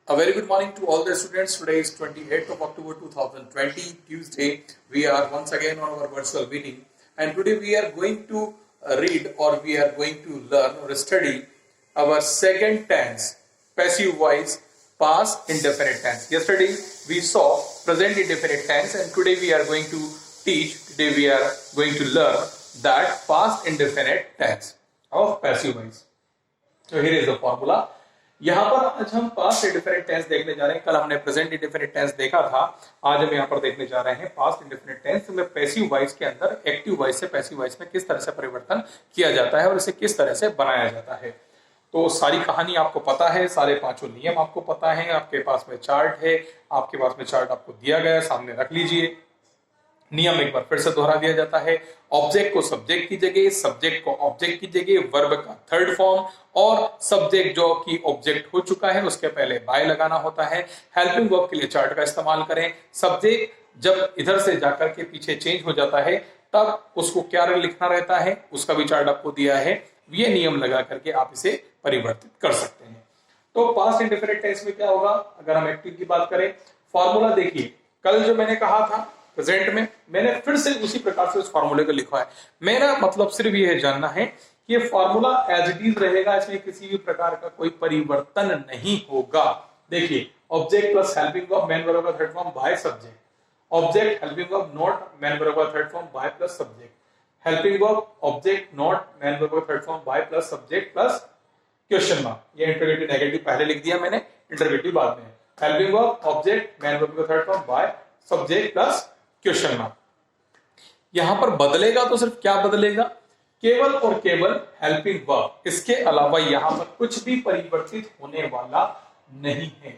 A very good morning to all the students. Today is 28th of October 2020, Tuesday. We are once again on our virtual meeting, and today we are going to read, or we are going to learn or study our second tense, passive voice, past indefinite tense. Yesterday we saw present indefinite tense, and today we are going to learn that past indefinite tense of passive voice. So here is the formula. यहाँ पर आज हम past indefinite tense देखने जा रहे हैं। कल हमने प्रेजेंट इंडेफिनिट टेंस देखा था, आज हम यहाँ पर देखने जा रहे हैं पास्ट इंडेफिनिट टेंस में पैसिव वॉइस के अंदर एक्टिव वॉइस से पैसिव वॉइस में किस तरह से परिवर्तन किया जाता है और इसे किस तरह से बनाया जाता है। तो सारी कहानी आपको पता है, सारे पांचों नियम आपको पता है, आपके पास में चार्ट है, आपके पास में चार्ट आपको दिया गया है, सामने रख लीजिए। नियम एक बार फिर से दोहरा दिया जाता है। ऑब्जेक्ट को सब्जेक्ट की जगह, सब्जेक्ट को ऑब्जेक्ट की जगह वर्ब का थर्ड फॉर्म, और सब्जेक्ट जो कि ऑब्जेक्ट हो चुका है उसके पहले बाय लगाना होता है। हेल्पिंग वर्ब के लिए चार्ट का इस्तेमाल करें। सब्जेक्ट जब इधर से जाकर के पीछे चेंज हो जाता है तब उसको क्या लिखना रहता है, उसका भी चार्ट आपको दिया है। ये नियम लगा करके आप इसे परिवर्तित कर सकते हैं। तो पास्ट इंडेफिनिट टेंस में क्या होगा, अगर हम एक्टिव की बात करें, फॉर्मूला देखिए। कल जो मैंने कहा था प्रेजेंट में, मैंने फिर से उसी प्रकार से उस फॉर्मूले को लिखा है। मेरा मतलब सिर्फ ये जानना है कि ये फॉर्मूला एज इट इज रहेगा, इसमें किसी भी प्रकार का कोई परिवर्तन नहीं होगा। देखिए, object plus helping verb main verb का third form by subject, object helping verb not main verb का third form by plus subject, helping verb object not main verb का third form by plus subject plus question mark. ये interrogative negative पहले लिख दिया मैंने, interrogative बाद में। Helping verb object main verb का third form by subject plus question mark. यहां पर बदलेगा तो सिर्फ क्या बदलेगा, केवल और केवल हेल्पिंग वर्ब। इसके अलावा यहां पर कुछ भी परिवर्तित होने वाला नहीं है।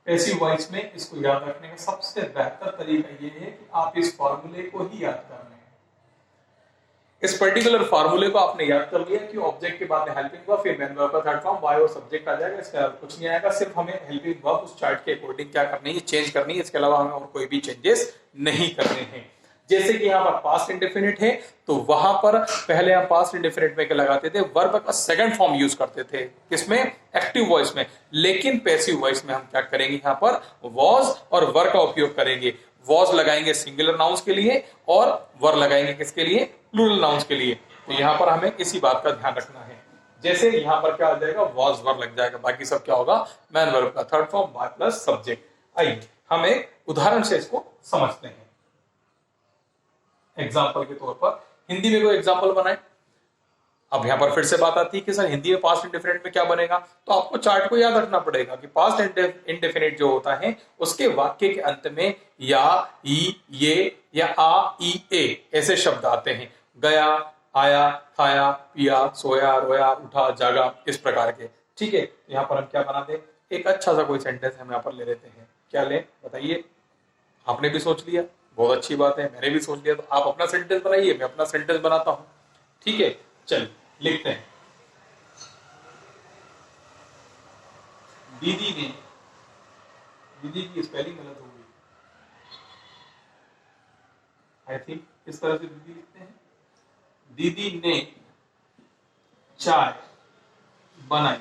पैसिव वॉइस में इसको याद रखने का सबसे बेहतर तरीका यह है कि आप इस फॉर्मूले को ही याद कर लें। इस पर्टिकुलर फॉर्मूले को आपने याद कर लिया कि ऑब्जेक्ट के बाद में हेल्पिंग वर्ब, फिर मैन वर्ब का थर्ड फॉर्म, बाय और सब्जेक्ट आ जाएगा। इसके अलावा कुछ नहीं आएगा, सिर्फ हमें हेल्पिंग वर्ब उस चार्ट के अकॉर्डिंग क्या करनी है, चेंज करनी है। इसके अलावा हमें और कोई भी चेंजेस नहीं करने हैं। जैसे कि यहाँ पर पास्ट इंडेफिनिट है तो वहां पर पहले हम पास्ट इंडेफिनिट में क्या लगाते थे, वर्ब का सेकंड फॉर्म यूज करते थे, किसमें, एक्टिव वॉइस में। लेकिन पैसिव वॉइस में हम क्या करेंगे, यहाँ पर वॉज और वर का उपयोग करेंगे। वॉज लगाएंगे सिंगुलर नाउन्स के लिए और वर लगाएंगे किसके लिए, प्लूरल नाउन्स के लिए। तो यहाँ पर हमें इसी बात का ध्यान रखना है। जैसे यहाँ पर क्या आ जाएगा, वॉज वर लग जाएगा, बाकी सब क्या होगा, मैन वर्ब का third form by plus subject. आइए हम एक उदाहरण से इसको समझते हैं। एग्जाम्पल के तौर पर हिंदी में कोई एग्जाम्पल बनाए। अब यहां पर फिर से बात आती है कि सर हिंदी में पास्ट इंडेफिनिट में क्या बनेगा, तो आपको चार्ट को याद रखना पड़ेगा कि पास्ट इंडेफिनिट जो होता है उसके वाक्य के अंत में या, ई, ये या आ, ई, ए ऐसे शब्द आते हैं। गया, आया, खाया, पिया, सोया, रोया, उठा, जागा, इस प्रकार के। ठीक है, यहाँ पर हम क्या बना दे, एक अच्छा सा कोई सेंटेंस हम यहाँ पर ले लेते हैं। क्या ले बताइए, आपने भी सोच लिया, बहुत अच्छी बात है, मैंने भी सोच लिया। तो आप अपना सेंटेंस बनाइए, मैं अपना सेंटेंस बनाता हूं। ठीक है, चलिए लिखते हैं। दीदी ने, दीदी की स्पेलिंग गलत हो गई, आई थिंक इस तरह से दीदी लिखते हैं। दीदी ने चाय बनाई।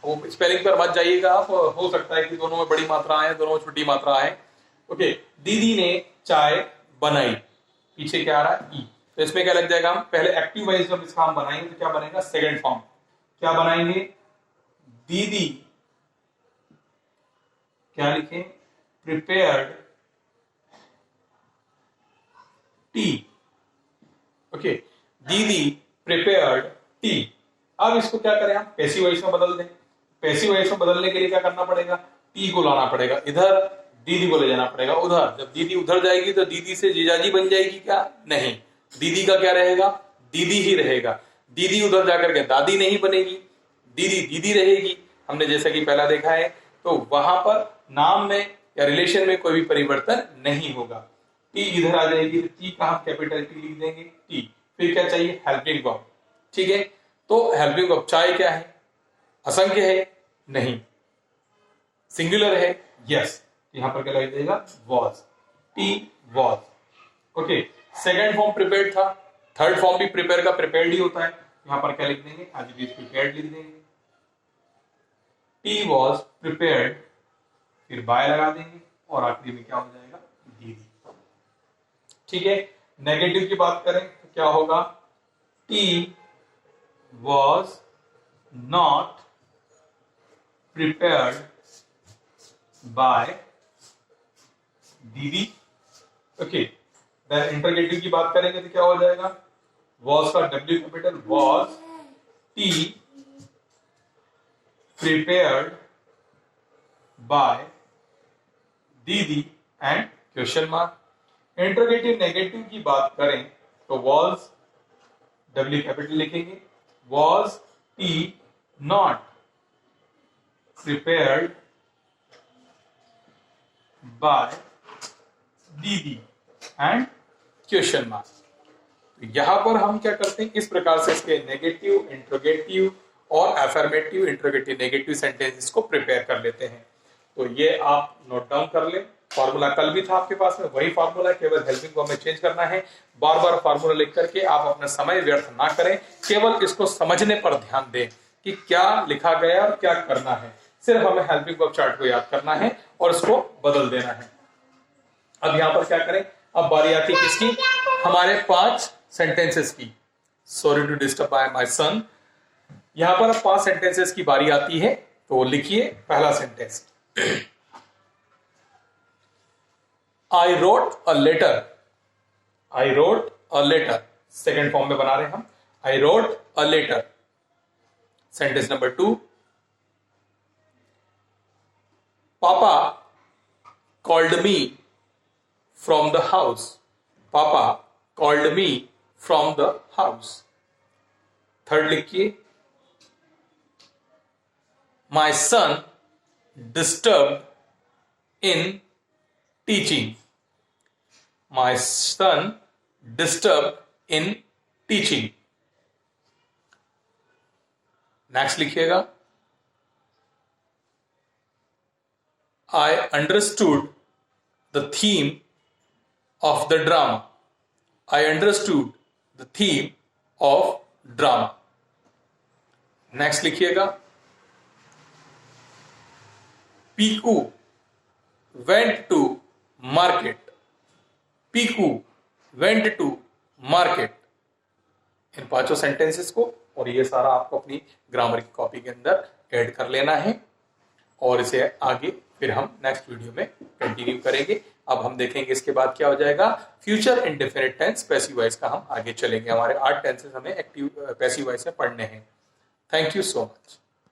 वो स्पेलिंग पर मत जाइएगा आप, हो सकता है कि दोनों में बड़ी मात्रा है, दोनों में छोटी मात्रा है। ओके, दीदी ने चाय बनाई, पीछे क्या आ रहा है, ई। तो इसमें क्या लग जाएगा, हम पहले एक्टिव वॉइस जब इसका हम बनाएंगे तो क्या बनेगा, सेकंड फॉर्म। क्या बनाएंगे, दीदी, क्या लिखें, प्रिपेयर्ड टी। ओके, दीदी प्रिपेयर्ड टी। अब इसको क्या करें, हम पैसिव वॉइस में बदल दें। पैसिव वॉइस में बदलने के लिए क्या करना पड़ेगा, टी को लाना पड़ेगा इधर, दीदी को ले जाना पड़ेगा उधर। जब दीदी उधर जाएगी तो दीदी से जीजाजी बन जाएगी क्या, नहीं, दीदी का क्या रहेगा, दीदी ही रहेगा। दीदी उधर जाकर के दादी नहीं बनेगी, दीदी दीदी रहेगी। हमने जैसा कि पहला देखा है, तो वहां पर नाम में या रिलेशन में कोई भी परिवर्तन नहीं होगा। टी इधर आ जाएगी, तो टी का हम कैपिटल टी लिख देंगे, टी। फिर क्या चाहिए, हेल्पिंग वर्ब। ठीक है, तो हेल्पिंग वर्ब चाय क्या है, असंख्य है, नहीं, सिंगुलर है, यस। यहां पर क्या लग जाएगा, was, T was. Okay, second form prepared था, थर्ड फॉर्म भी प्रिपेयर का प्रिपेयर्ड ही होता है। यहां पर क्या लिख देंगे, आज भी प्रिपेयर्ड लिख देंगे। टी वॉज प्रिपेयर्ड, फिर बाय लगा देंगे और आखिरी में क्या हो जाएगा, दीदी। ठीक है, नेगेटिव की बात करें तो क्या होगा, tea was not prepared by didi. Okay, then interrogative की बात करेंगे तो क्या हो जाएगा, वॉज का W capital, was tea prepared by didi and question mark. Interrogative negative की बात करें तो वॉज डब्ल्यू कैपिटल लिखेंगे, was tea not prepared by didi and question mark. यहां पर हम क्या करते हैं, इस प्रकार से इसके नेगेटिव, इंट्रोगेटिव और अफर्मेटिव, इंट्रोगेटिव, नेगेटिव सेंटेंसेस को प्रिपेयर कर लेते हैं। तो ये आप नोट डाउन कर लें। फॉर्मूला कल भी था आपके पास में, वही फॉर्मूला, केवल हेल्पिंग वर्ब में चेंज करना है। बार बार फॉर्मूला लिख करके आप अपना समय व्यर्थ ना करें, केवल इसको समझने पर ध्यान दें कि क्या लिखा गया और क्या करना है। सिर्फ हमें हेल्पिंग वर्ब चार्ट को याद करना है और इसको बदल देना है। अब यहां पर क्या करें, अब बारी आती है किसकी, हमारे 5 सेंटेंसेस की। Sorry to disturb by my son. यहां पर अब 5 सेंटेंसेस की बारी आती है, तो लिखिए पहला sentence, I wrote a letter. I wrote a letter. Second form में बना रहे हैं हम, I wrote a letter. Sentence number 2, Papa called me from the house. Papa called me from the house. Third लिखिए, My son disturbed in teaching. My son disturbed in teaching. Next लिखिएगा, I understood the theme of the drama. I understood the theme of drama. Next लिखिएगा, Piku went to market. Piku went to market. In 5 sentences को और ये सारा आपको अपनी grammar की copy के अंदर ऐड कर लेना है और इसे आगे फिर हम नेक्स्ट वीडियो में कंटिन्यू करेंगे। अब हम देखेंगे इसके बाद क्या हो जाएगा, future indefinite tense, passive voice का हम आगे चलेंगे। हमारे 8 टेंसेस हमें एक्टिव पैसिव वॉइस में पढ़ने हैं। Thank you so much.